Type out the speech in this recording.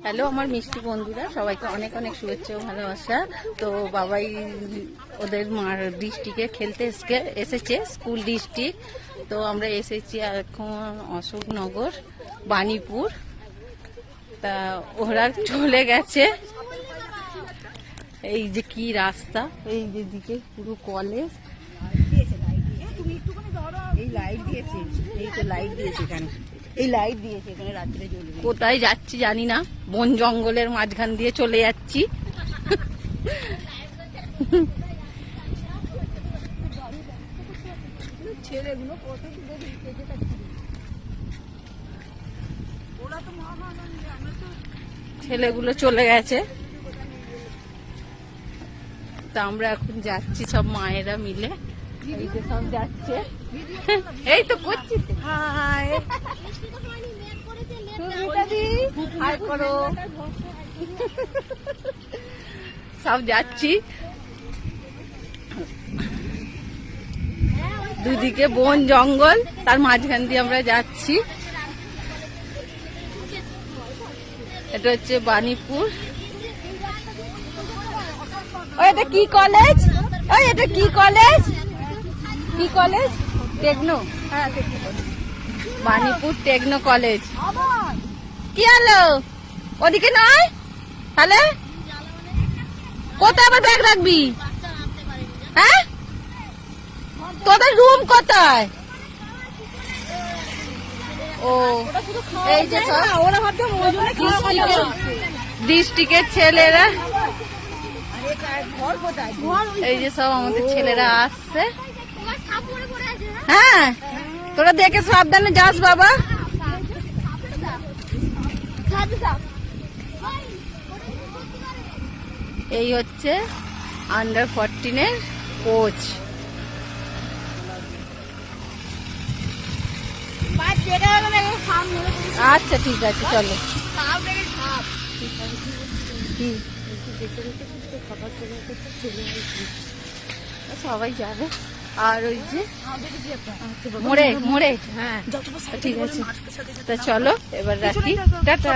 Hello আমার মিষ্টি বন্ধুরা, সবাইকে অনেক অনেক শুভেচ্ছা ও ভালোবাসা। তো বাবাই ওদের মার ডিস্ট্রিক্টে খেলতে এসেছে, স্কুল ডিস্ট্রিক্ট। তো আমরা এসেছি এখন অশোকনগর বাণীপুর। তা ওরা চলে গেছে। এই যে কি রাস্তা, এই যে দিকে পুরো কলেজ। এই লাইট দিয়েছে, এই তো লাইট দিয়েছে এখানে, এই লাইট দিয়েছে এখানে, রাত্রে জ্বলবে। কোথায় যাচ্ছি জানি না, বন জঙ্গলের মাঝখান দিয়ে চলে যাচ্ছি। ছেলেগুলো কত ছেলেগুলো চলে গেছে। তা আমরা এখন যাচ্ছি সব মায়েরা মিলে, এই যে সব যাচ্ছে। এই তো করছি, হাই হাই করো, সব যাচ্ছি। দুদিকে বন জঙ্গল, তার মাঝখান দিয়ে আমরা যাচ্ছি। এটা হচ্ছে বাণীপুর। এটা কি কলেজ? ওই এটা কি কলেজ? কি কলেজ? টেকনো। হ্যাঁ, বাণীপুর টেকনো কলেজ। কি হলো? ওদিকে নয় তাহলে কোথায় আবার ব্যাগ রাখবি? হ্যাঁ, তোদের রুম কোথায়? ও এই যে সব ডিস্ট্রিক্টের ছেলেরা, এই যে সব আমাদের ছেলেরা আসছে। হ্যাঁ, তোরা দেখে সাবধানে যাস বাবা। এই হচ্ছে আন্ডার 14-এর কোচ। আচ্ছা ঠিক আছে, চলো। সবাই যাবে। আর ওই যে মোড়ে মোড়ে, হ্যাঁ ঠিক আছে। তা চলো এবার রাখি, টাটা।